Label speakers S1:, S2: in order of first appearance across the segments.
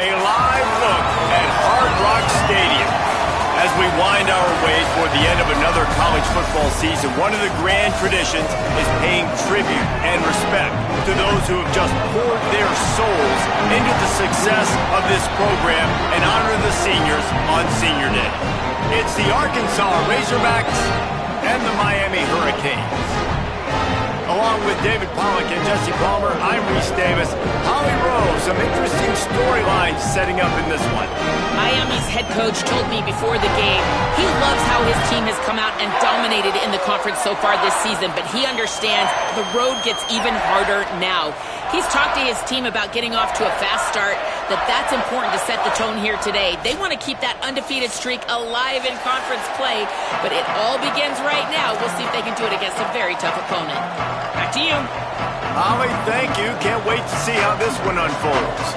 S1: A live look at Hard Rock Stadium. As we wind our way toward the end of another college football season, one of the grand traditions is paying tribute and respect to those who have just poured their souls into the success of this program and honor the seniors on Senior Day. It's the Arkansas Razorbacks and the Miami Hurricanes. Along with David Pollack and Jesse Palmer, I'm Reese Davis. Holly Rowe, some interesting storylines setting up in this one.
S2: Miami's head coach told me before the game he loves how his team has come out and dominated in the conference so far this season, but he understands the road gets even harder now. He's talked to his team about getting off to a fast start, that's important to set the tone here today. They want to keep that undefeated streak alive in conference play, but it all begins right now. We'll see if they can do it against a very tough opponent. Back to you.
S1: Holly, thank you. Can't wait to see how this one unfolds.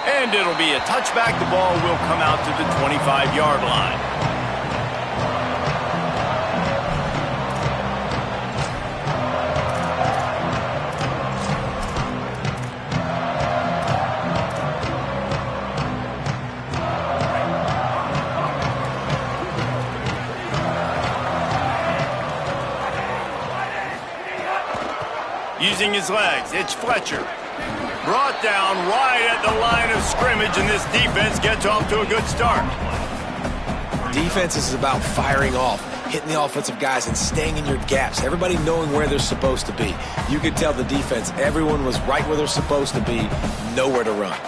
S1: And it'll be a touchback. The ball will come out to the 25-yard line. Using his legs, it's Fletcher. Brought down right at the line of scrimmage, and this defense gets off to a good start.
S3: Defense is about firing off, hitting the offensive guys and staying in your gaps, everybody knowing where they're supposed to be. You could tell the defense, everyone was right where they're supposed to be, nowhere to run.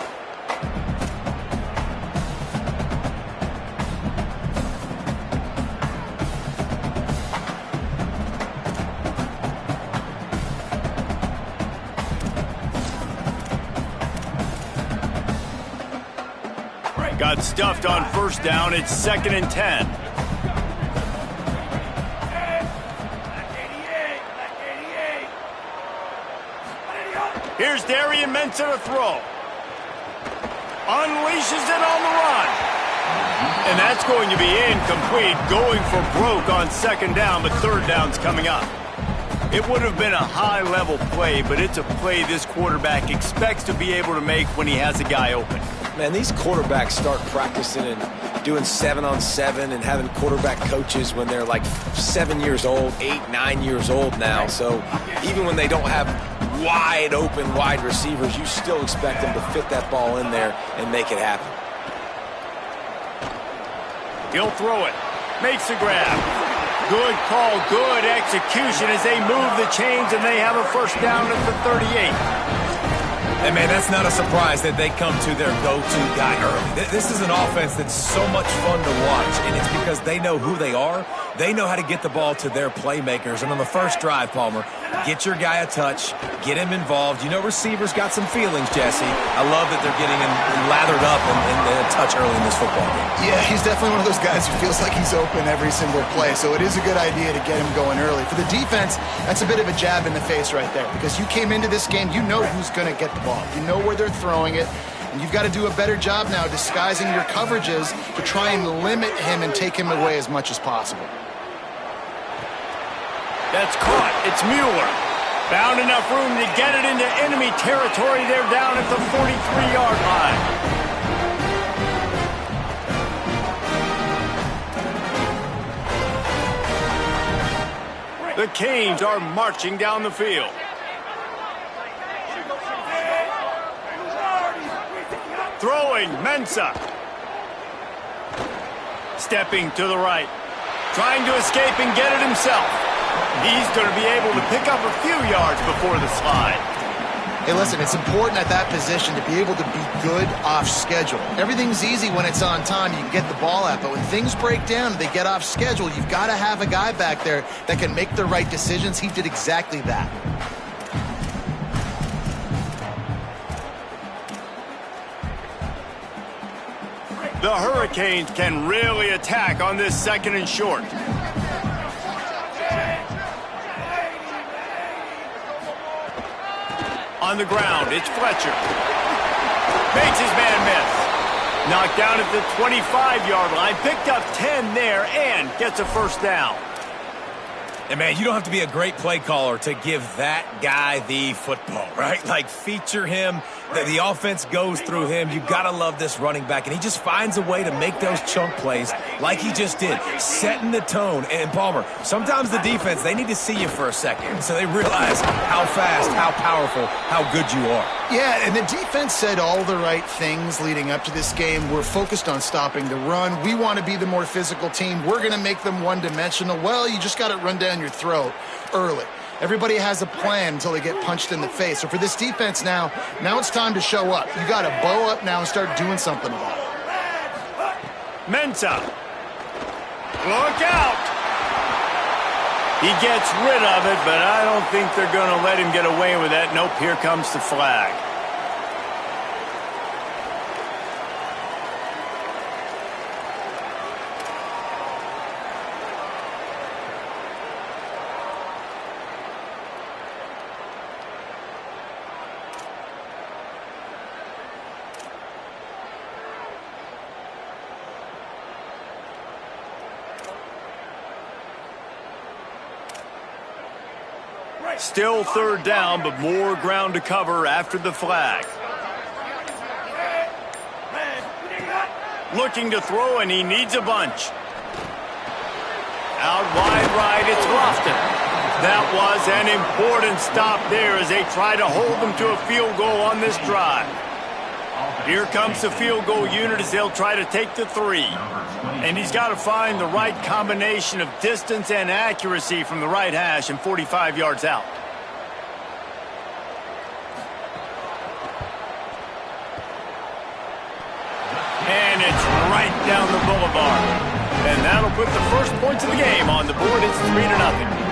S1: Got stuffed on first down. It's 2nd and 10. Here's Darian Mensah to throw. Unleashes it on the run. And that's going to be incomplete. Going for broke on 2nd down, but 3rd down's coming up. It would have been a high-level play, but it's a play this quarterback expects to be able to make when he has a guy open.
S3: Man, these quarterbacks start practicing and doing 7-on-7 and having quarterback coaches when they're like 7 years old, 8, 9 years old now. So even when they don't have wide open wide receivers, you still expect them to fit that ball in there and make it happen.
S1: He'll throw it. Makes the grab. Good call, good execution as they move the chains, and they have a first down at the 38.
S4: And, man, that's not a surprise that they come to their go-to guy early. This is an offense that's so much fun to watch, and it's because they know who they are. They know how to get the ball to their playmakers. And on the first drive, Palmer, get your guy a touch, get him involved. You know receivers got some feelings, Jesse. I love that they're getting him lathered up and a touch early in this football game.
S5: Yeah, he's definitely one of those guys who feels like he's open every single play, so it is a good idea to get him going early. For the defense, that's a bit of a jab in the face right there because you came into this game, you know who's going to get the ball. You know where they're throwing it, and you've got to do a better job now disguising your coverages to try and limit him and take him away as much as possible.
S1: That's caught. It's Mueller. Found enough room to get it into enemy territory. They're down at the 43-yard line. The Canes are marching down the field. Throwing, Mensah. Stepping to the right. Trying to escape and get it himself. He's going to be able to pick up a few yards before the slide.
S5: Hey, listen, it's important at that position to be able to be good off schedule. Everything's easy when it's on time. You can get the ball out, but when things break down and they get off schedule, you've got to have a guy back there that can make the right decisions. He did exactly that.
S1: The Hurricanes can really attack on this 2nd and short. On the ground, it's Fletcher. Makes his man miss. Knocked down at the 25-yard line, picked up 10 there, and gets a first down.
S4: And, man, you don't have to be a great play caller to give that guy the football, right? Like, feature him. The offense goes through him. You got to love this running back. And he just finds a way to make those chunk plays like he just did, setting the tone. And, Palmer, sometimes the defense, they need to see you for a second so they realize how fast, how powerful, how good you are.
S5: Yeah, and the defense said all the right things leading up to this game. We're focused on stopping the run. We want to be the more physical team. We're going to make them one-dimensional. Well, you just got to run down your throat early. Everybody has a plan until they get punched in the face. So for this defense now it's time to show up. You got to bow up now and start doing something about it.
S1: Mensah. Look out. He gets rid of it, but I don't think they're going to let him get away with that. Nope, here comes the flag. Still third down, but more ground to cover after the flag. Looking to throw, and he needs a bunch. Out wide right, it's Lofton. That was an important stop there as they try to hold them to a field goal on this drive. Here comes the field goal unit as they'll try to take the 3. And he's got to find the right combination of distance and accuracy from the right hash and 45 yards out. And it's right down the boulevard. And that'll put the first points of the game on the board. It's 3-0.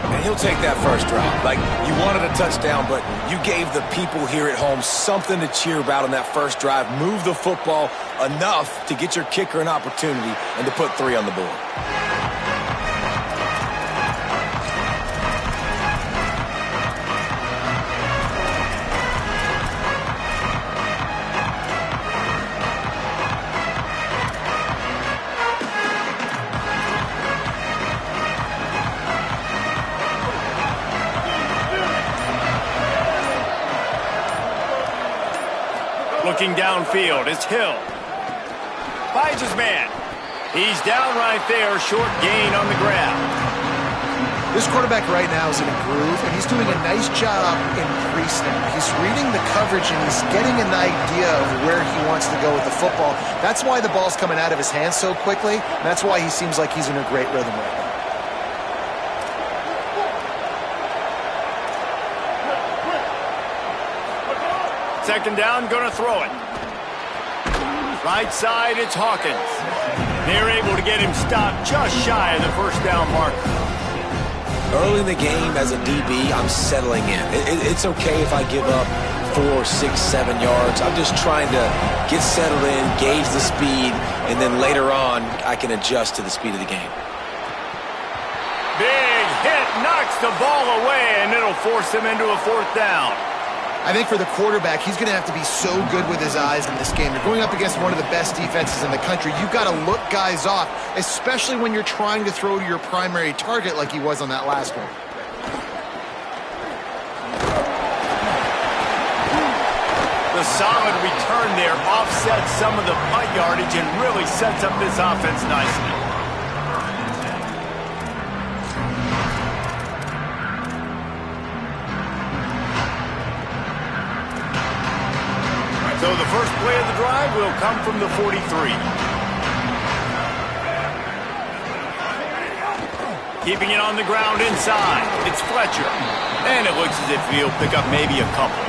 S3: And he'll take that first drive. Like, you wanted a touchdown, but you gave the people here at home something to cheer about on that first drive. Move the football enough to get your kicker an opportunity and to put 3 on the board.
S1: Looking downfield, it's Hill. Finds his man. He's down right there, short gain on the grab.
S5: This quarterback right now is in a groove, and he's doing a nice job in pre-snap. He's reading the coverage, and he's getting an idea of where he wants to go with the football. That's why the ball's coming out of his hands so quickly, and that's why he seems like he's in a great rhythm right now.
S1: Second down, going to throw it. Right side, it's Hawkins. They're able to get him stopped just shy of the first down marker.
S3: Early in the game, as a DB, I'm settling in. It's okay if I give up 4, 6, 7 yards. I'm just trying to get settled in, gauge the speed, and then later on, I can adjust to the speed of the game.
S1: Big hit, knocks the ball away, and it'll force him into a fourth down.
S5: I think for the quarterback, he's going to have to be so good with his eyes in this game. You're going up against one of the best defenses in the country. You've got to look guys off, especially when you're trying to throw to your primary target like he was on that last one.
S1: The solid return there offsets some of the punt yardage and really sets up this offense nicely. So the first play of the drive will come from the 43. Keeping it on the ground inside. It's Fletcher. And it looks as if he'll pick up maybe a couple.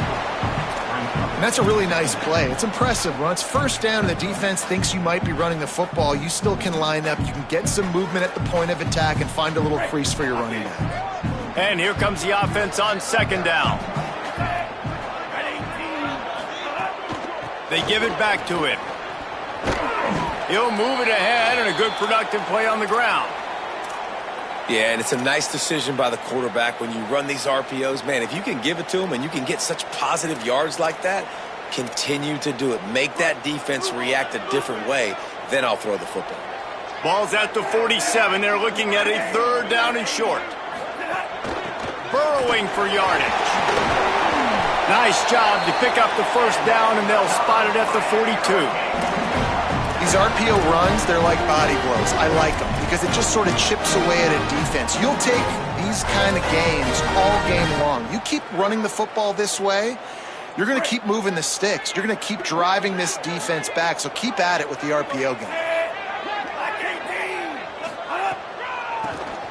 S5: And that's a really nice play. It's impressive. When it's first down and the defense thinks you might be running the football, you still can line up. You can get some movement at the point of attack and find a little crease for your running back.
S1: And here comes the offense on second down. They give it back to him. He'll move it ahead and a good productive play on the ground.
S3: Yeah, and it's a nice decision by the quarterback when you run these RPOs. Man, if you can give it to him and you can get such positive yards like that, Continue to do it. Make that defense react a different way, then I'll throw the football.
S1: Ball's at the 47. They're looking at a 3rd down and short. Burrowing for yardage. Nice job to pick up the 1st down, and they'll spot it at the 42.
S5: These RPO runs, they're like body blows. I like them because it just sort of chips away at a defense. You'll take these kind of games all game long. You keep running the football this way, you're going to keep moving the sticks. You're going to keep driving this defense back, so keep at it with the RPO game.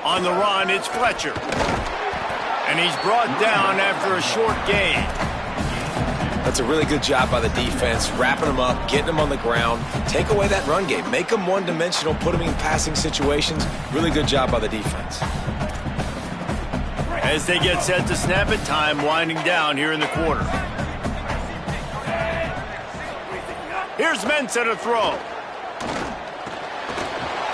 S1: On the run, it's Fletcher. And he's brought down after a short gain.
S3: That's a really good job by the defense, wrapping them up, getting them on the ground. Take away that run game. Make them one-dimensional, put them in passing situations. Really good job by the defense.
S1: As they get set to snap it, time winding down here in the quarter. Here's Mensah to throw.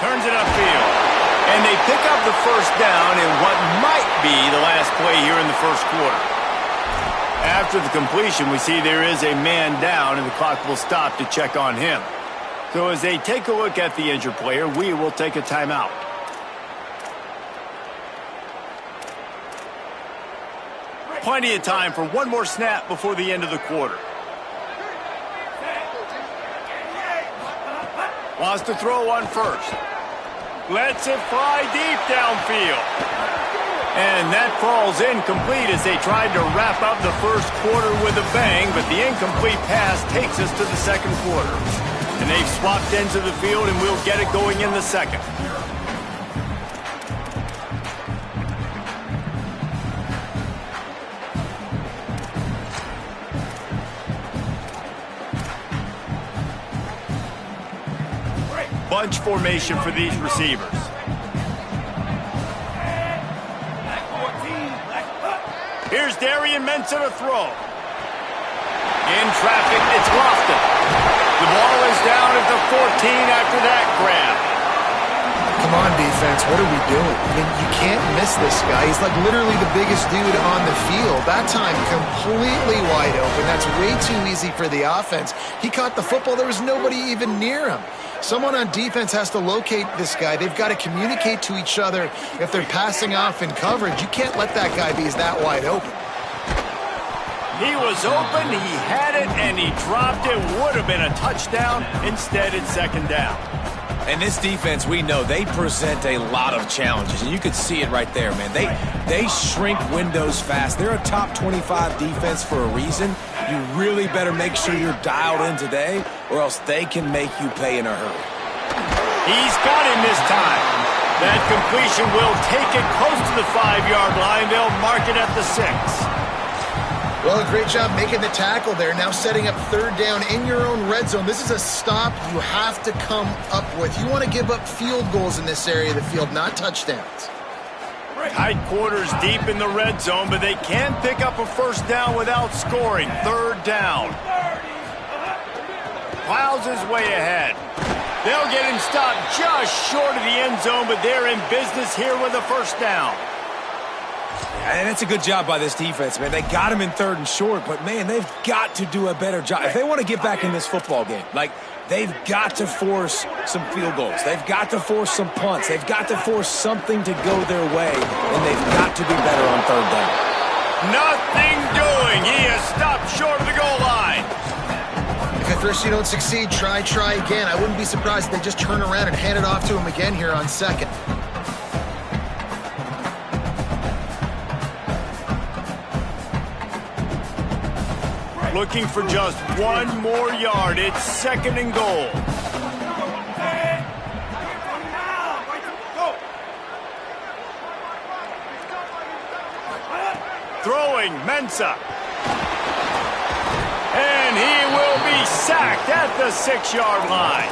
S1: Turns it upfield. And they pick up the 1st down in what might be the last play here in the 1st quarter. After the completion, we see there is a man down, and the clock will stop to check on him. So as they take a look at the injured player, we will take a timeout. Plenty of time for one more snap before the end of the quarter. Wants to throw on 1st. Lets it fly deep downfield. And that falls incomplete as they tried to wrap up the 1st quarter with a bang, but the incomplete pass takes us to the 2nd quarter. And they've swapped ends of the field, and we'll get it going in the 2nd. Bunch formation for these receivers. Here's Darian Mensah to throw. In traffic, it's Lofton. The ball is down at the 14 after that grab.
S5: Come on, defense. What are we doing? I mean, you can't miss this guy. He's like literally the biggest dude on the field. That time, completely wide open. That's way too easy for the offense. He caught the football. There was nobody even near him. Someone on defense has to locate this guy. They've got to communicate to each other if they're passing off in coverage. You can't let that guy be that wide open.
S1: He was open, he had it, and he dropped it. Would have been a touchdown. Instead, it's 2nd down.
S4: And this defense, we know, they present a lot of challenges. And you could see it right there, man. They shrink windows fast. They're a top 25 defense for a reason. You really better make sure you're dialed in today, or else they can make you pay in a hurry.
S1: He's got him this time. That completion will take it close to the 5-yard line. They'll mark it at the 6.
S5: Well, great job making the tackle there. Now setting up 3rd down in your own red zone. This is a stop you have to come up with. You want to give up field goals in this area of the field, not touchdowns.
S1: Tight quarters deep in the red zone, but they can pick up a 1st down without scoring. 3rd down. Plows his way ahead. They'll get him stopped just short of the end zone, but they're in business here with a 1st down.
S4: And it's a good job by this defense, man. They got him in 3rd and short, but, man, they've got to do a better job. If they want to get back in this football game, like, they've got to force some field goals. They've got to force some punts. They've got to force something to go their way, and they've got to be better on 3rd down.
S1: Nothing doing. He is stopped short of the goal line.
S5: If at first you don't succeed, try again. I wouldn't be surprised if they just turn around and hand it off to him again here on 2nd.
S1: Looking for just one more yard. It's 2nd and goal. Throwing, Mensah. And he will be sacked at the 6-yard line.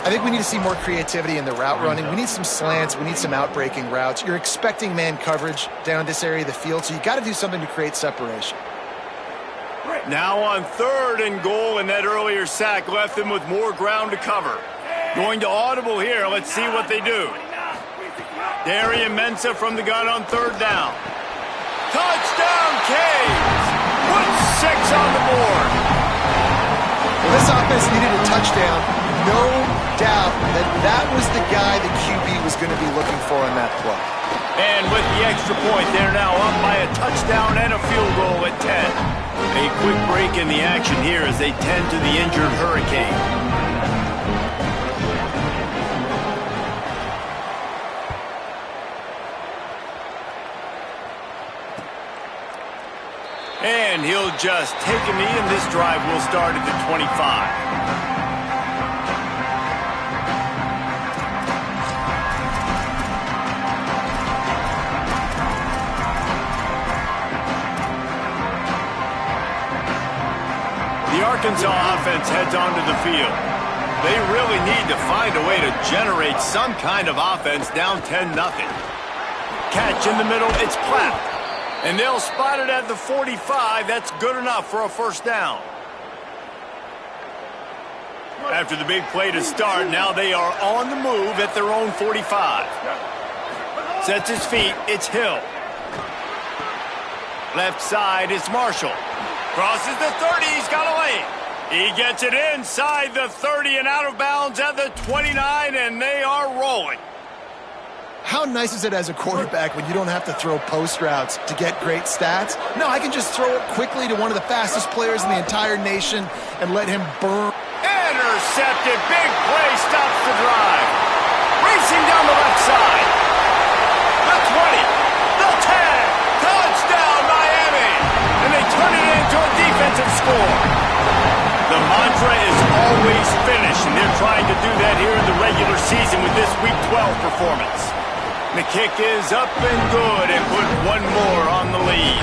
S5: I think we need to see more creativity in the route running. We need some slants. We need some out-breaking routes. You're expecting man coverage down in this area of the field, so you got to do something to create separation.
S1: Now on 3rd and goal, and that earlier sack left them with more ground to cover. Going to audible here. Let's see what they do. Darian Mensah from the gun on 3rd down. Touchdown, Canes! Put 6 on the board.
S5: this offense needed a touchdown, no doubt that that was the guy the QB was going to be looking for on that play.
S1: And with the extra point, they're now up by a touchdown and a field goal at 10. A quick break in the action here as they tend to the injured Hurricane. And he'll just take a knee, and this drive will start at the 25. The Arkansas offense heads onto the field. They really need to find a way to generate some kind of offense down 10-0. Catch in the middle, it's Platt. And they'll spot it at the 45. That's good enough for a first down. After the big play to start, now they are on the move at their own 45. Sets his feet, it's Hill. Left side, it's Marshall. Crosses the 30, he's got a lane. He gets it inside the 30 and out of bounds at the 29, and they are rolling.
S5: How nice is it as a quarterback when you don't have to throw post routes to get great stats? No, I can just throw it quickly to one of the fastest players in the entire nation and let him burn.
S1: Intercepted. Big play stops the drive. Racing down the left side. The 20. The 10. Touchdown, Miami. And they turn it into a defensive score. The mantra is always finish, and they're trying to do that here in the regular season with this Week 12 performance. The kick is up and good and put one more on the lead.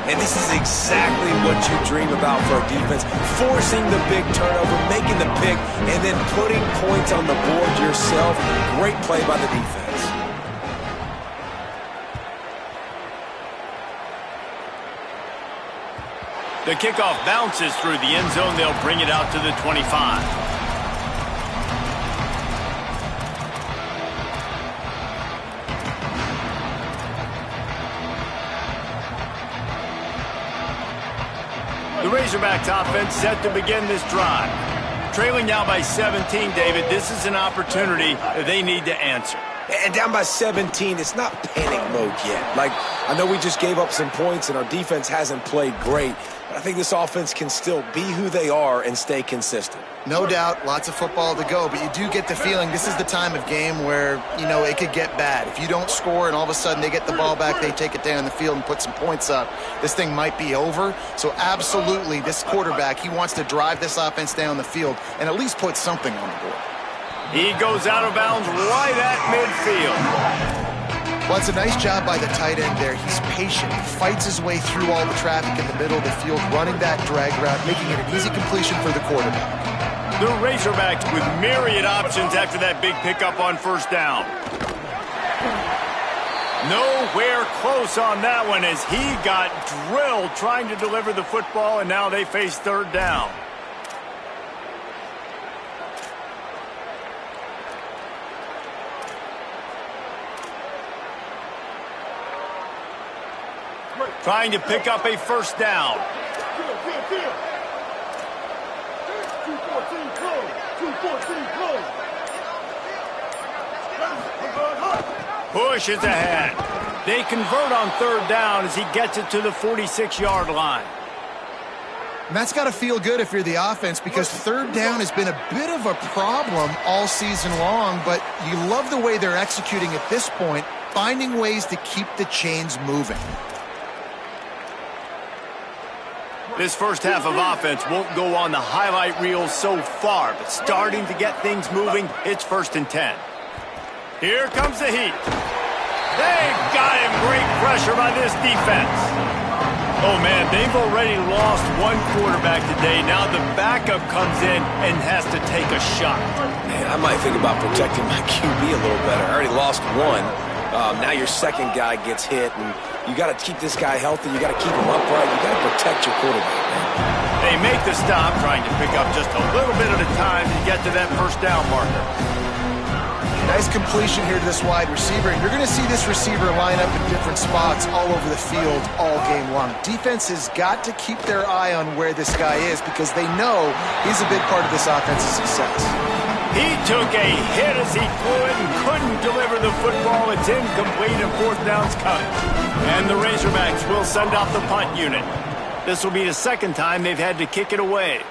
S3: And this is exactly what you dream about for a defense. Forcing the big turnover, making the pick, and then putting points on the board yourself. Great play by the defense.
S1: The kickoff bounces through the end zone. They'll bring it out to the 25. The Razorbacks offense set to begin this drive. Trailing now by 17, David, this is an opportunity that they need to answer.
S3: And down by 17, it's not panic mode yet. Like, I know we just gave up some points and our defense hasn't played great, but I think this offense can still be who they are and stay consistent.
S5: No doubt, lots of football to go, but you do get the feeling this is the time of game where, you know, it could get bad. If you don't score and all of a sudden they get the ball back, they take it down the field and put some points up, this thing might be over. So absolutely, this quarterback, he wants to drive this offense down the field and at least put something on the board.
S1: He goes out of bounds right at midfield.
S5: Well, it's a nice job by the tight end there. He's patient. He fights his way through all the traffic in the middle of the field, running that drag route, making it an easy completion for the quarterback.
S1: The Razorbacks with myriad options after that big pickup on first down. Nowhere close on that one as he got drilled trying to deliver the football, and now they face third down. Trying to pick up a first down. Push is ahead. They convert on third down as he gets it to the 46-yard line.
S5: And that's got to feel good if you're the offense, because third down has been a bit of a problem all season long, but you love the way they're executing at this point, finding ways to keep the chains moving.
S1: This first half of offense won't go on the highlight reel so far, but starting to get things moving, it's 1st and 10. Here comes the heat. They've got him. Great pressure by this defense. Oh, man, they've already lost one quarterback today. Now the backup comes in and has to take a shot.
S3: Man, I might think about protecting my QB a little better. I already lost one. Now your second guy gets hit, and you got to keep this guy healthy. You got to keep him upright. You got to protect your quarterback, man.
S1: They make the stop, trying to pick up just a little bit at a time to get to that first down marker.
S5: Nice completion here to this wide receiver, and you're going to see this receiver line up in different spots all over the field all game long. Defense has got to keep their eye on where this guy is because they know he's a big part of this offense's success.
S1: He took a hit as he threw it and couldn't deliver the football. It's incomplete and fourth down's coming. And the Razorbacks will send out the punt unit. This will be the second time they've had to kick it away.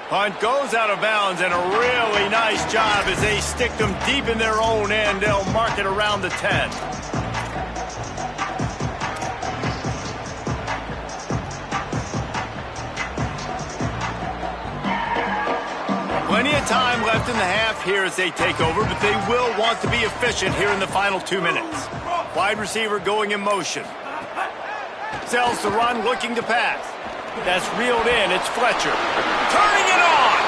S1: Punt goes out of bounds, and a really nice job as they stick them deep in their own end. They'll mark it around the 10. Plenty of time left in the half here as they take over, but they will want to be efficient here in the final 2 minutes. Wide receiver going in motion. Sells the run, looking to pass. That's reeled in. It's Fletcher. Turning it on!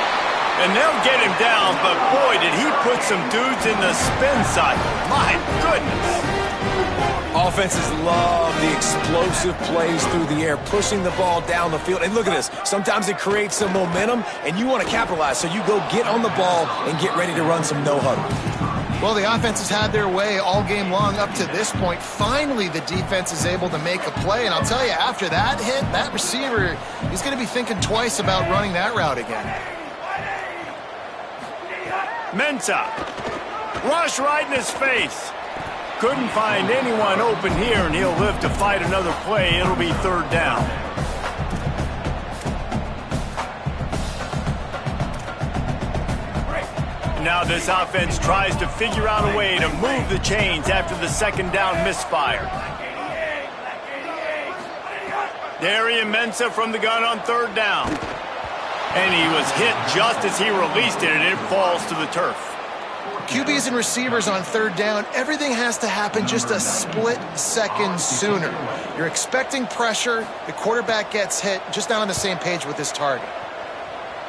S1: And they'll get him down, but boy, did he put some dudes in the spin cycle. My goodness.
S4: Offenses love the explosive plays through the air, pushing the ball down the field. And look at this. Sometimes it creates some momentum, and you want to capitalize. So you go get on the ball and get ready to run some no-huddle.
S5: Well, the offense has had their way all game long up to this point. Finally, the defense is able to make a play. And I'll tell you, after that hit, that receiver, he's going to be thinking twice about running that route again.
S1: Mensah. Rush right in his face. Couldn't find anyone open here, and he'll live to fight another play. It'll be third down. Now this offense tries to figure out a way to move the chains after the second down misfire. Darian Mensah from the gun on third down. And he was hit just as he released it, and it falls to the turf.
S5: QBs and receivers on third down, everything has to happen just a split second sooner. You're expecting pressure, the quarterback gets hit, just not on the same page with his target.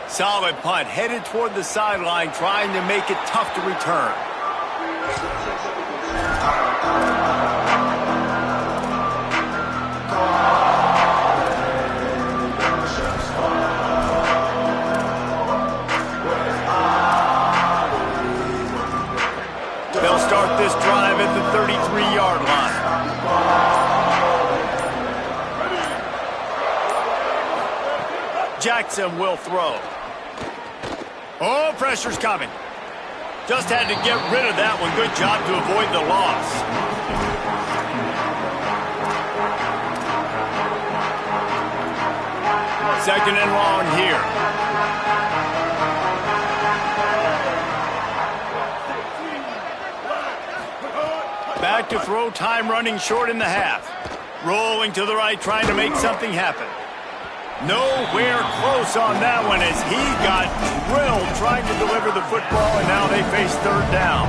S1: Solid punt, headed toward the sideline, trying to make it tough to return. They'll start this drive at the 33-yard line. Jackson will throw. Oh, pressure's coming. Just had to get rid of that one. Good job to avoid the loss. Second and long here. Back to throw, time running short in the half. Rolling to the right, trying to make something happen. Nowhere close on that one as he got drilled trying to deliver the football, and now they face third down.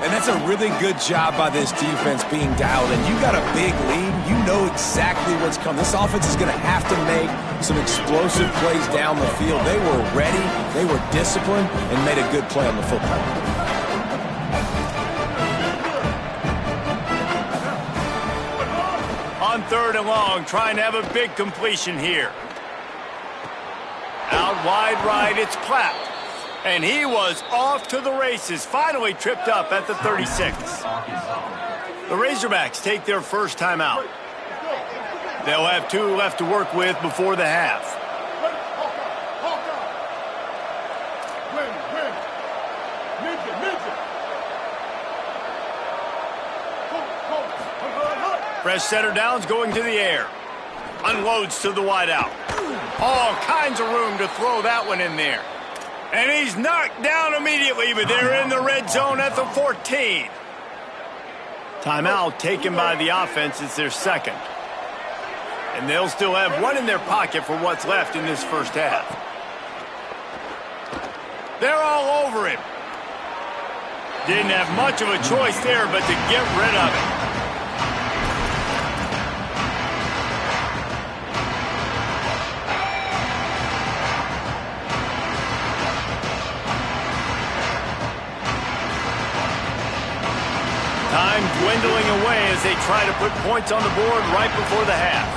S4: And that's a really good job by this defense being dialed in. You got a big lead. You know exactly what's coming. This offense is going to have to make some explosive plays down the field. They were ready, they were disciplined, and made a good play on the football.
S1: On third and long, trying to have a big completion here. Out wide right, it's Platt. And he was off to the races, finally tripped up at the 36. The Razorbacks take their first time out. They'll have 2 left to work with before the half. Fresh setter downs going to the air. Unloads to the wideout. All kinds of room to throw that one in there. And he's knocked down immediately, but they're in the red zone at the 14. Timeout taken by the offense. It's their second. And they'll still have one in their pocket for what's left in this first half. They're all over him. Didn't have much of a choice there but to get rid of it. Time dwindling away as they try to put points on the board right before the half.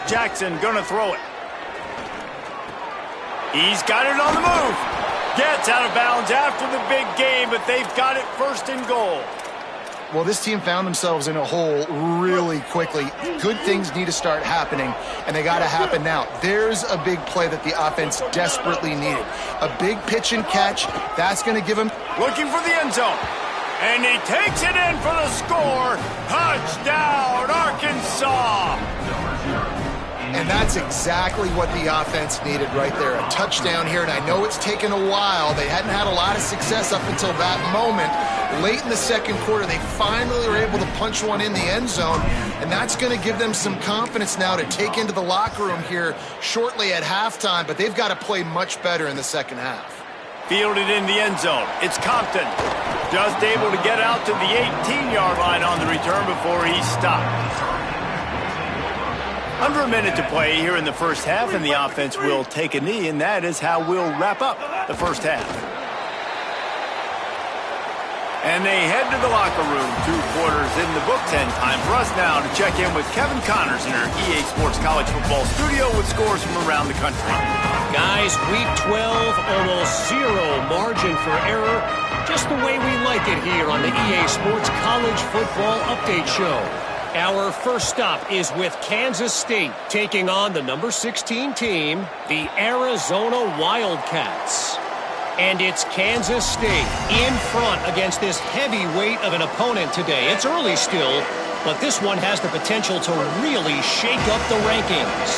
S1: Jackson gonna throw it. He's got it on the move. Gets out of bounds after the big game, but they've got it first and goal.
S5: Well, this team found themselves in a hole really quickly. Good things need to start happening, and they got to happen now. There's a big play that the offense desperately needed. A big pitch and catch. That's going to give them...
S1: Looking for the end zone. And he takes it in for the score. Touchdown, Arkansas!
S5: And that's exactly what the offense needed right there. A touchdown here, and I know it's taken a while. They hadn't had a lot of success up until that moment. Late in the second quarter, they finally were able to punch one in the end zone, and that's going to give them some confidence now to take into the locker room here shortly at halftime, but they've got to play much better in the second half.
S1: Fielded in the end zone. It's Compton. Just able to get out to the 18-yard line on the return before he's stopped. Under a minute to play here in the first half, and the offense will take a knee, and that is how we'll wrap up the first half. And they head to the locker room, 2 quarters in the book, 10. Time for us now to check in with Kevin Connors in our EA Sports College Football studio with scores from around the country.
S6: Guys, week 12, almost zero margin for error. Just the way we like it here on the EA Sports College Football Update Show. Our first stop is with Kansas State taking on the number 16 team, the Arizona Wildcats. And it's Kansas State in front against this heavyweight of an opponent today. It's early still, but this one has the potential to really shake up the rankings.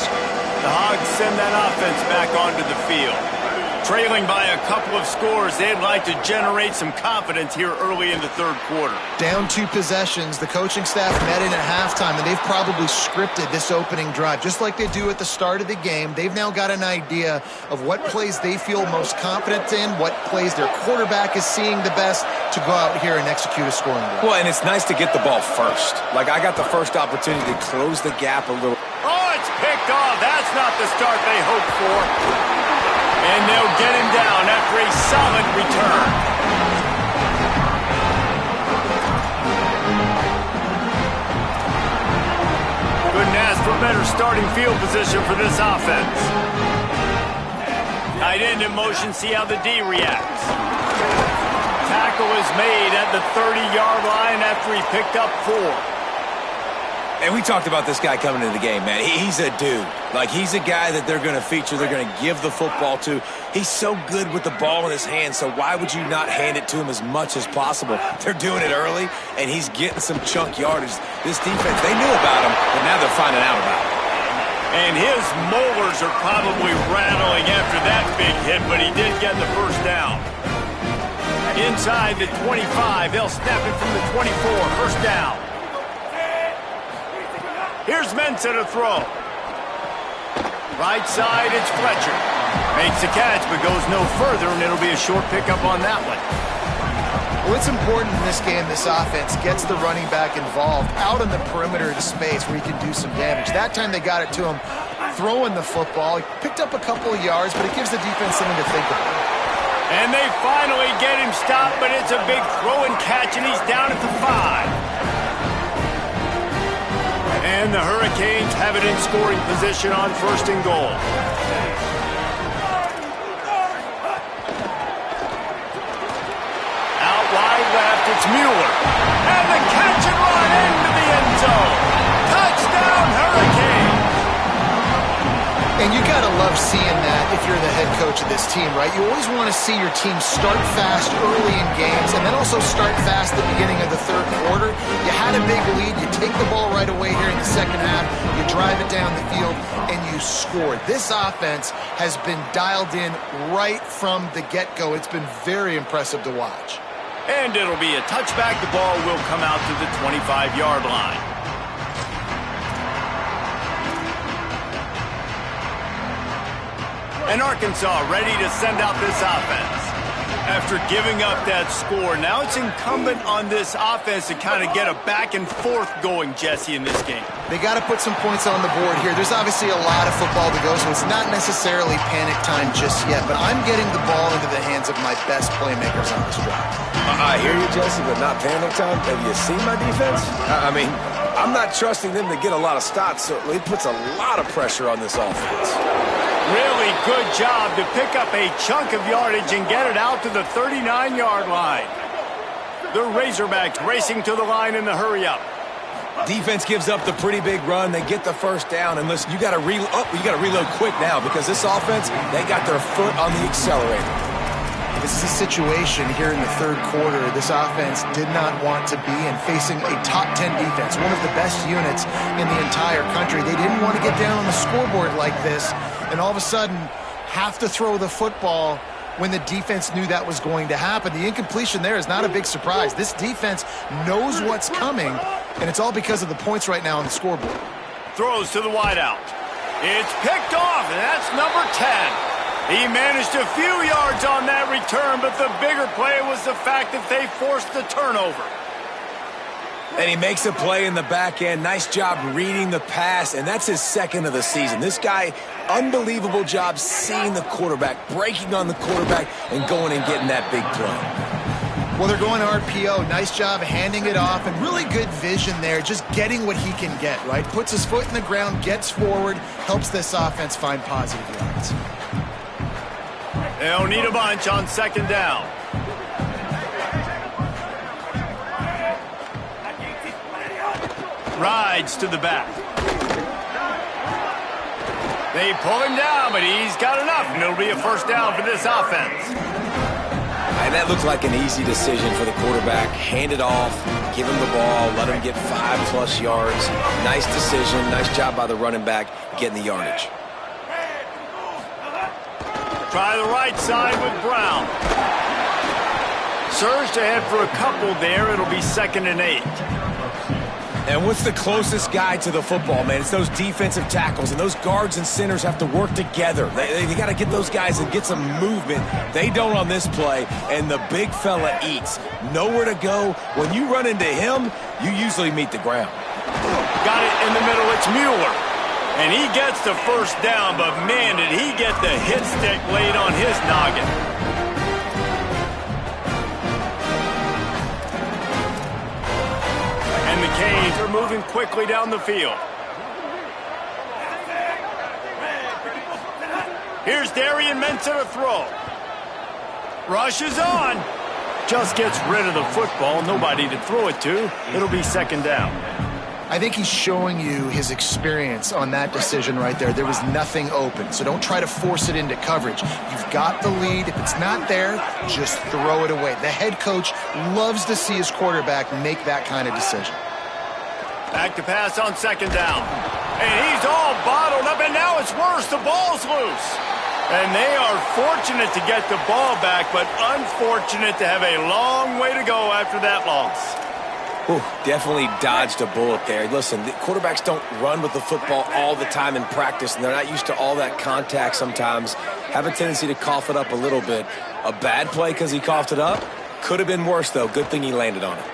S1: The Hogs send that offense back onto the field. Trailing by a couple of scores, they'd like to generate some confidence here early in the third quarter.
S5: Down 2 possessions, the coaching staff met in at halftime, and they've probably scripted this opening drive. Just like they do at the start of the game, they've now got an idea of what plays they feel most confident in, what plays their quarterback is seeing the best to go out here and execute a scoring drive.
S3: Well, and it's nice to get the ball first. Like, I got the first opportunity to close the gap a little.
S1: Oh, it's picked off. That's not the start they hoped for. And they'll get him down after a solid return. Couldn't ask for better starting field position for this offense. Tight end in motion, see how the D reacts. Tackle is made at the 30-yard line after he picked up 4.
S3: And we talked about this guy coming into the game, man. He's a dude. Like, he's a guy that they're going to feature, they're going to give the football to. He's so good with the ball in his hands, so why would you not hand it to him as much as possible? They're doing it early, and he's getting some chunk yardage. This defense, they knew about him, but now they're finding out about him.
S1: And his molars are probably rattling after that big hit, but he did get the first down. Inside the 25, they'll snap it from the 24, first down. Here's Mensah to throw. Right side, it's Fletcher. Makes the catch, but goes no further, and it'll be a short pickup on that one.
S5: Well, it's important in this game, this offense gets the running back involved out on the perimeter of the space where he can do some damage. That time they got it to him throwing the football. He picked up a couple of yards, but it gives the defense something to think about.
S1: And they finally get him stopped, but it's a big throw and catch, and he's down at the 5. And the Hurricanes have it in scoring position on first and goal. Out wide left, it's Mueller. And the catch and run into the end zone. Touchdown, Hurricanes!
S5: And you got to love seeing that if you're the head coach of this team, right? You always want to see your team start fast early in games and then also start fast at the beginning of the third quarter. You had a big lead. You take the ball right away here in the second half. You drive it down the field, and you score. This offense has been dialed in right from the get-go. It's been very impressive to watch.
S1: And it'll be a touchback. The ball will come out to the 25-yard line. And Arkansas ready to send out this offense. After giving up that score, now it's incumbent on this offense to kind of get a back and forth going, Jesse, in this game.
S5: They got to put some points on the board here. There's obviously a lot of football to go, so it's not necessarily panic time just yet, but I'm getting the ball into the hands of my best playmakers on this drive.
S3: I hear you, Jesse, but not panic time. Have you seen my defense? I mean, I'm not trusting them to get a lot of stops, so it puts a lot of pressure on this offense.
S1: Really good job to pick up a chunk of yardage and get it out to the 39-yard line. The Razorbacks racing to the line in the hurry-up.
S3: Defense gives up the pretty big run. They get the first down, and listen, you got to reload quick now because this offense, they got their foot on the accelerator.
S5: This is a situation here in the third quarter this offense did not want to be in, facing a top 10 defense, one of the best units in the entire country. They didn't want to get down on the scoreboard like this and all of a sudden have to throw the football when the defense knew that was going to happen. The incompletion there is not a big surprise. This defense knows what's coming, and it's all because of the points right now on the scoreboard.
S1: Throws to the wideout. It's picked off, and that's number 10. He managed a few yards on that return, but the bigger play was the fact that they forced the turnover.
S3: And he makes a play in the back end. Nice job reading the pass, and that's his second of the season. This guy, unbelievable job seeing the quarterback, breaking on the quarterback, and going and getting that big play.
S5: Well, they're going RPO. Nice job handing it off, and really good vision there, just getting what he can get, right? Puts his foot in the ground, gets forward, helps this offense find positive yards.
S1: They'll need a bunch on second down. Rides to the back. They pull him down, but he's got enough, and it'll be a first down for this offense.
S3: And that looked like an easy decision for the quarterback. Hand it off, give him the ball, let him get 5+ yards. Nice decision, nice job by the running back getting the yardage.
S1: Try the right side with Brown. Surged ahead for a couple there. It'll be 2nd and 8.
S3: And what's the closest guy to the football, man? It's those defensive tackles, and those guards and centers have to work together. They got to get those guys and get some movement. They don't on this play, and the big fella eats. Nowhere to go. When you run into him, you usually meet the ground.
S1: Got it in the middle. It's Mueller. And he gets the first down, but man, did he get the hit stick laid on his noggin. And the Canes are moving quickly down the field. Here's Darian Mensah to throw. Rushes on. Just gets rid of the football. Nobody to throw it to. It'll be 2nd down.
S5: I think he's showing you his experience on that decision right there. There was nothing open, so don't try to force it into coverage. You've got the lead. If it's not there, just throw it away. The head coach loves to see his quarterback make that kind of decision.
S1: Back to pass on 2nd down. And he's all bottled up, and now it's worse. The ball's loose. And they are fortunate to get the ball back, but unfortunate to have a long way to go after that loss.
S3: Ooh, definitely dodged a bullet there. Listen, the quarterbacks don't run with the football all the time in practice, and they're not used to all that contact sometimes. Have a tendency to cough it up a little bit. A bad play because he coughed it up? Could have been worse, though. Good thing he landed on it.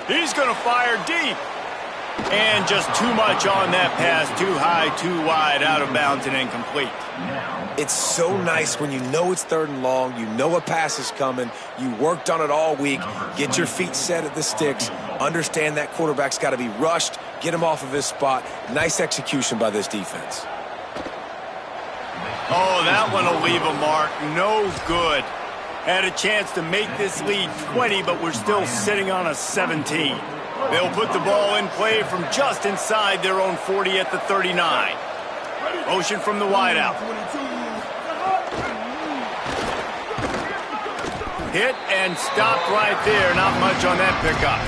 S1: He's going to fire deep. And just too much on that pass. Too high, too wide, out of bounds, and incomplete.
S3: It's so nice when you know it's 3rd and long, you know a pass is coming, you worked on it all week, get your feet set at the sticks, understand that quarterback's got to be rushed, get him off of his spot. Nice execution by this defense.
S1: Oh, that one will leave a mark. No good. Had a chance to make this lead 20, but we're still sitting on a 17. They'll put the ball in play from just inside their own 40 at the 39. Motion from the wideout. Hit and stopped right there. Not much on that pickup.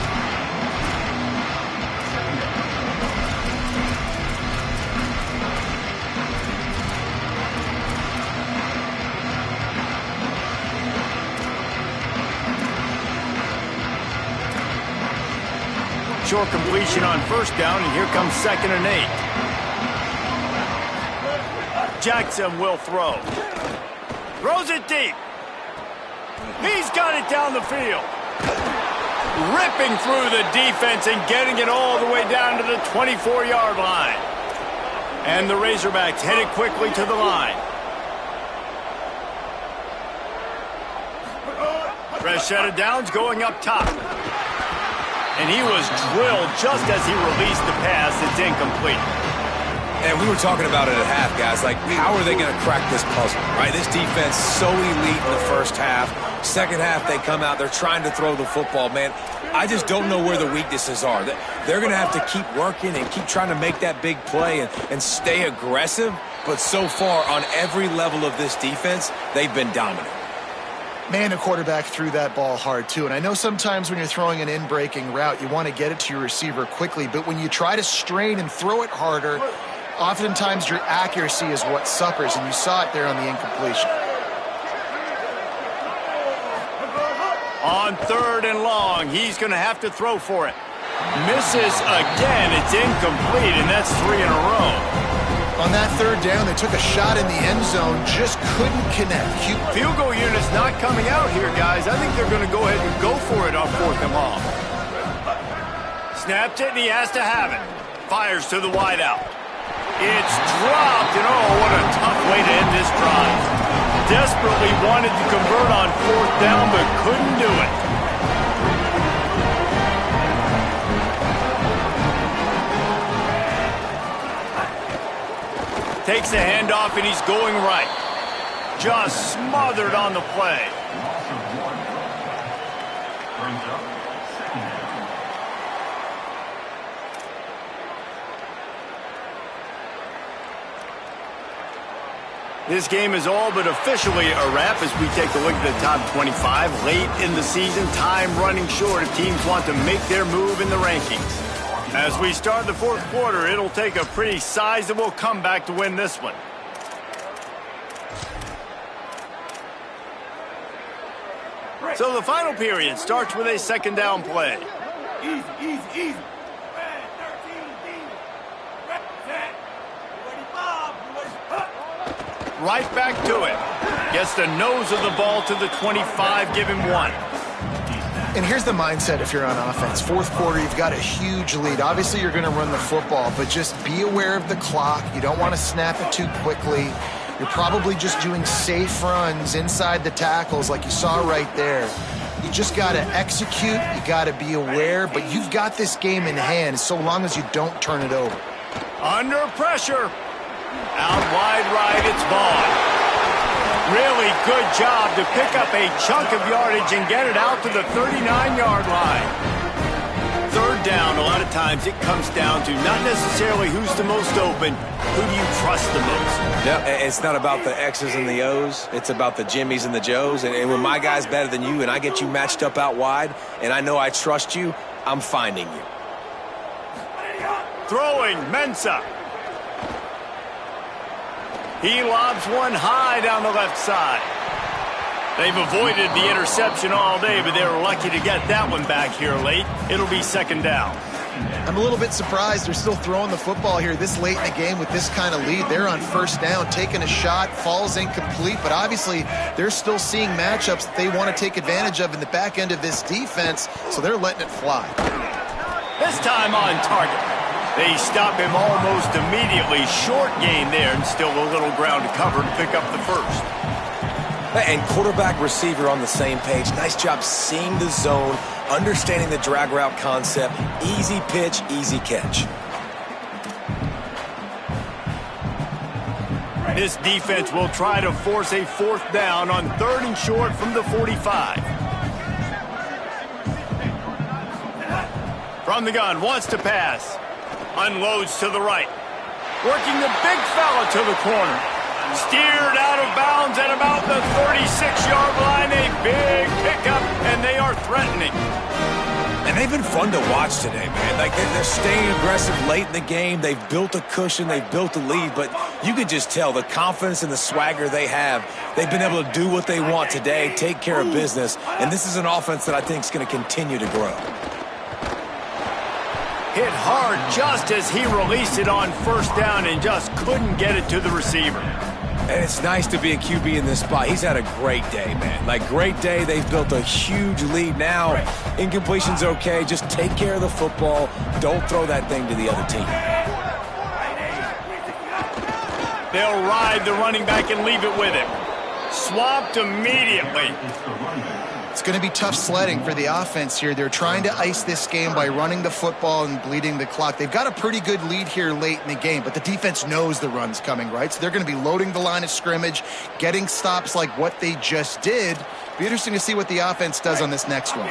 S1: Short completion on 1st down, and here comes 2nd and 8. Jackson will throw. Throws it deep. He's got it down the field. Ripping through the defense and getting it all the way down to the 24-yard line. And the Razorbacks headed quickly to the line. Fresh set of downs going up top. And he was drilled just as he released the pass. It's incomplete.
S4: And we were talking about it at half, guys. Like, how are they going to crack this puzzle, right? This defense so elite in the first half. Second half, they come out. They're trying to throw the football, man. I just don't know where the weaknesses are. They're going to have to keep working and keep trying to make that big play and stay aggressive. But so far, on every level of this defense, they've been dominant.
S5: Man, the quarterback threw that ball hard, too. And I know sometimes when you're throwing an in-breaking route, you want to get it to your receiver quickly. But when you try to strain and throw it harder, oftentimes your accuracy is what suffers. And you saw it there on the incompletion.
S1: On 3rd and long, he's going to have to throw for it. Misses again. It's incomplete, and that's 3 in a row.
S5: On that 3rd down, they took a shot in the end zone, just couldn't connect.
S1: Field goal unit's not coming out here, guys. I think they're going to go ahead and go for it on 4th and long. Snapped it, and he has to have it. Fires to the wideout. It's dropped, and oh, what a tough way to end this drive. Desperately wanted to convert on 4th down, but couldn't do it. Takes the handoff, and he's going right. Just smothered on the play. This game is all but officially a wrap as we take a look at the top 25. Late in the season, time running short if teams want to make their move in the rankings. As we start the 4th quarter, it'll take a pretty sizable comeback to win this one. So the final period starts with a 2nd down play.
S7: Easy.
S1: Right back to it. Gets the nose of the ball to the 25, give him 1.
S5: And here's the mindset if you're on offense. 4th quarter, you've got a huge lead. Obviously, you're going to run the football, but just be aware of the clock. You don't want to snap it too quickly. You're probably just doing safe runs inside the tackles like you saw right there. You just got to execute. You got to be aware, but you've got this game in hand so long as you don't turn it over.
S1: Under pressure. Out wide right, it's Vaughn. Really good job to pick up a chunk of yardage and get it out to the 39-yard line. 3rd down, a lot of times it comes down to not necessarily who's the most open, who do you trust the most?
S3: Yeah, it's not about the X's and the O's. It's about the Jimmys and the Joes. And when my guy's better than you and I get you matched up out wide and I know I trust you, I'm finding you.
S1: Throwing, Mensah. He lobs one high down the left side. They've avoided the interception all day, but they were lucky to get that one back here late. It'll be 2nd down.
S5: I'm a little bit surprised they're still throwing the football here this late in the game with this kind of lead. They're on 1st down, taking a shot, falls incomplete, but obviously they're still seeing matchups that they want to take advantage of in the back end of this defense, so they're letting it fly.
S1: This time on target. They stop him almost immediately. Short gain there, and still a little ground to cover to pick up the 1st.
S3: And quarterback receiver on the same page. Nice job seeing the zone, understanding the drag route concept. Easy pitch, easy catch.
S1: This defense will try to force a 4th down on 3rd and short from the 45. From the gun, wants to pass. Unloads to the right. Working the big fella to the corner. Steered out of bounds at about the 36-yard line. A big pickup, and they are threatening.
S4: And they've been fun to watch today, man. Like, they're staying aggressive late in the game. They've built a cushion. They've built a lead. But you could just tell the confidence and the swagger they have. They've been able to do what they want today, take care of business. And this is an offense that I think is going to continue to grow.
S1: Hit hard just as he released it on 1st down and just couldn't get it to the receiver.
S4: And it's nice to be a QB in this spot. He's had a great day, man. Like, great day. They've built a huge lead now. Incompletion's okay. Just take care of the football. Don't throw that thing to the other team.
S1: They'll ride the running back and leave it with him. Swamped immediately.
S5: It's going to be tough sledding for the offense here. They're trying to ice this game by running the football and bleeding the clock. They've got a pretty good lead here late in the game, but the defense knows the run's coming, right? So they're going to be loading the line of scrimmage, getting stops like what they just did. Be interesting to see what the offense does on this next one.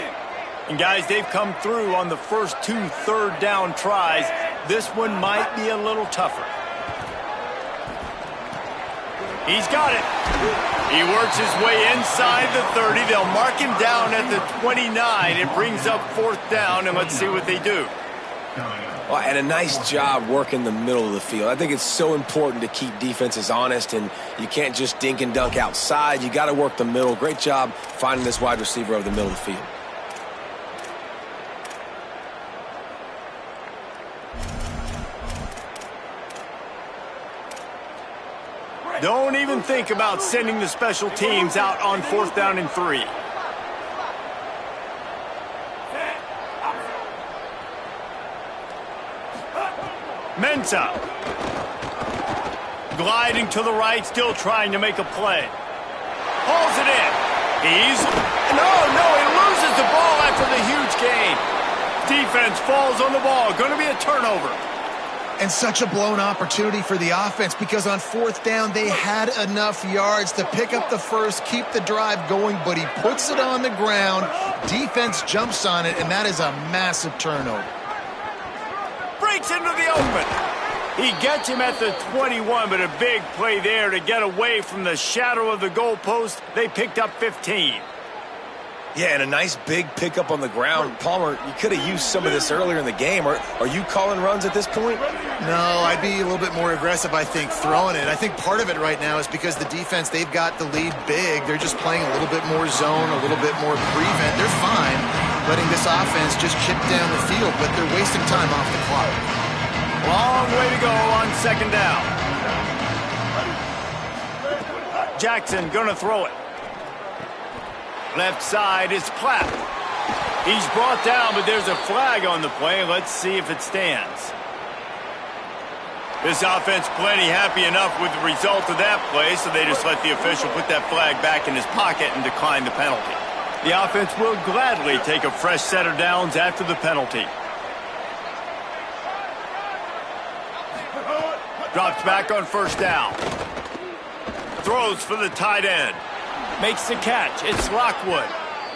S1: And guys, they've come through on the first 2 third-down tries. This one might be a little tougher. He's got it. He works his way inside the 30. They'll mark him down at the 29. It brings up 4th down, and let's see what they do.
S3: Well, and a nice job working the middle of the field. I think it's so important to keep defenses honest, and you can't just dink and dunk outside. You got to work the middle. Great job finding this wide receiver over the middle of the field.
S1: Don't even think about sending the special teams out on 4th down and 3. Mensah. Gliding to the right, still trying to make a play. Hauls it in. No, he loses the ball after the huge gain. Defense falls on the ball. Going to be a turnover.
S5: And such a blown opportunity for the offense because on 4th down, they had enough yards to pick up the first, keep the drive going, but he puts it on the ground. Defense jumps on it, and that is a massive turnover.
S1: Breaks into the open. He gets him at the 21, but a big play there to get away from the shadow of the goalpost. They picked up 15.
S3: Yeah, and a nice big pickup on the ground. Palmer, you could have used some of this earlier in the game. Are you calling runs at this point?
S5: No, I'd be a little bit more aggressive, I think, throwing it. I think part of it right now is because the defense, they've got the lead big. They're just playing a little bit more zone, a little bit more prevent. They're fine letting this offense just chip down the field, but they're wasting time off the clock.
S1: Long way to go on 2nd down. Jackson gonna throw it. Left side is Clapp. He's brought down, but there's a flag on the play. Let's see if it stands. This offense plenty happy enough with the result of that play, so they just let the official put that flag back in his pocket and decline the penalty. The offense will gladly take a fresh set of downs after the penalty. Drops back on 1st down. Throws for the tight end. Makes the catch. It's Lockwood.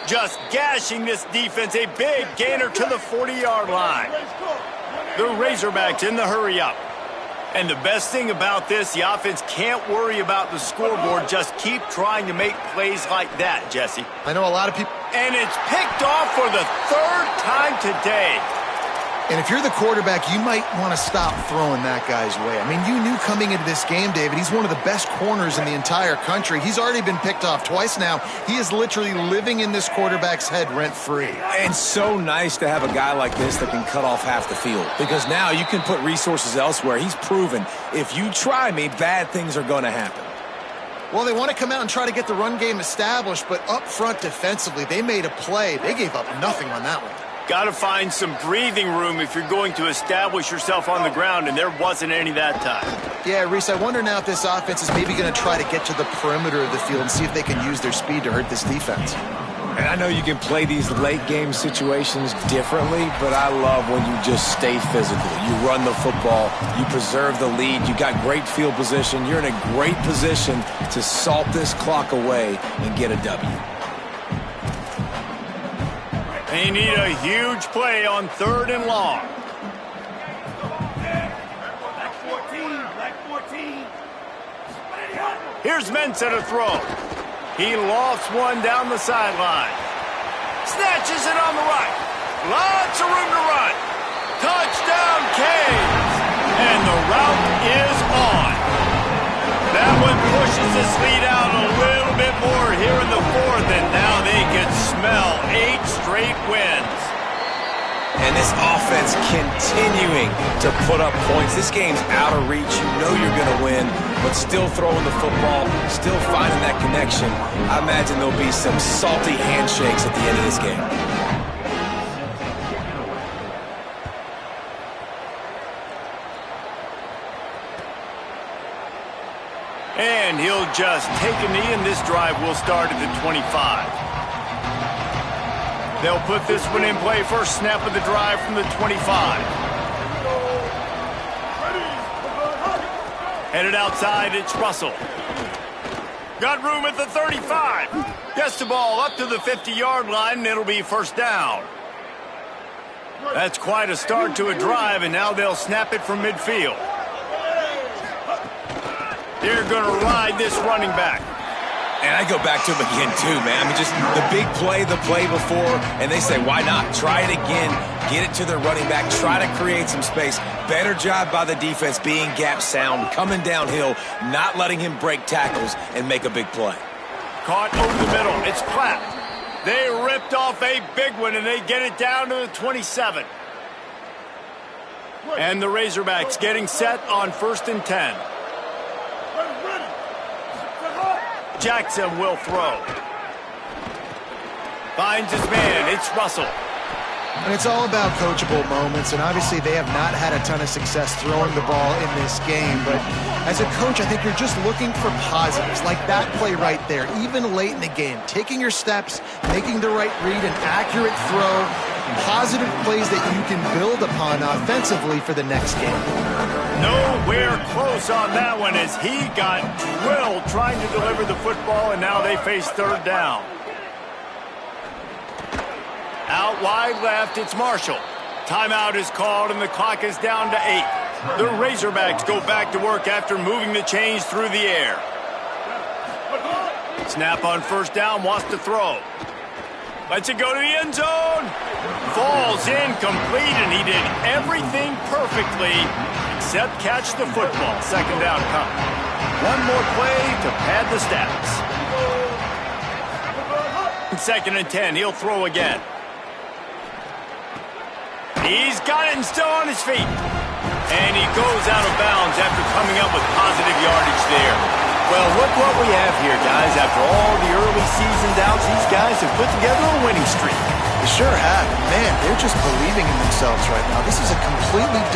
S1: Just gashing this defense. A big gainer to the 40-yard line. The Razorbacks in the hurry-up. And the best thing about this, the offense can't worry about the scoreboard. Just keep trying to make plays like that, Jesse.
S5: I know a lot of people...
S1: And it's picked off for the 3rd time today.
S5: And if you're the quarterback, you might want to stop throwing that guy's way. I mean, you knew coming into this game, David, he's one of the best corners in the entire country. He's already been picked off twice now. He is literally living in this quarterback's head rent-free.
S3: And so nice to have a guy like this that can cut off half the field. Because now you can put resources elsewhere. He's proven, if you try me, bad things are going to happen.
S5: Well, they want to come out and try to get the run game established, but up front defensively, they made a play. They gave up nothing on that one.
S1: Got to find some breathing room if you're going to establish yourself on the ground, and there wasn't any that time.
S5: Yeah, Reese, I wonder now if this offense is maybe going to try to get to the perimeter of the field and see if they can use their speed to hurt this defense.
S3: And I know you can play these late-game situations differently, but I love when you just stay physical. You run the football, you preserve the lead, you got great field position, you're in a great position to salt this clock away and get a W.
S1: They need a huge play on 3rd and long. Here's Mensah to throw. He lofts one down the sideline. Snatches it on the right. Lots of room to run. Touchdown, Canes. And the route is on. That one pushes this lead out a little bit more here in the 4th, and now they can smell 8 straight wins.
S3: And this offense continuing to put up points. This game's out of reach. You know you're going to win, but still throwing the football, still finding that connection. I imagine there'll be some salty handshakes at the end of this game. And he'll just take a knee, and this drive will start at the 25.
S1: They'll put this one in play. First snap of the drive from the 25. Headed outside, it's Russell. Got room at the 35. Gets the ball up to the 50-yard line, and it'll be first down. That's quite a start to a drive, and now they'll snap it from midfield. They're going to ride this running back.
S4: And I go back to him again, too, man. I mean, just the big play, the play before, and they say, why not? Try it again. Get it to the running back. Try to create some space. Better job by the defense being gap sound, coming downhill, not letting him break tackles and make a big play.
S1: Caught over the middle. It's clapped. They ripped off a big one, and they get it down to the 27. And the Razorbacks getting set on 1st and 10. Jackson will throw. Finds his man. It's Russell.
S5: And it's all about coachable moments, and obviously they have not had a ton of success throwing the ball in this game, but as a coach, I think you're just looking for positives, like that play right there, even late in the game, taking your steps, making the right read, an accurate throw, positive plays that you can build upon offensively for the next game.
S1: Nowhere close on that one as he got drilled trying to deliver the football, and now they face third down. Out wide left, it's Marshall. Timeout is called, and the clock is down to 8. The Razorbacks go back to work after moving the chains through the air. Snap on first down, wants to throw. Lets it go to the end zone. Falls incomplete, and he did everything perfectly except catch the football. Second down coming. One more play to pad the stats. 2nd and 10, he'll throw again. He's got it and still on his feet. And he goes out of bounds after coming up with positive yardage there. Well, look what we have here, guys. After all the early season doubts, these guys have put together a winning streak.
S5: They sure have. Man, they're just believing in themselves right now. This is a completely different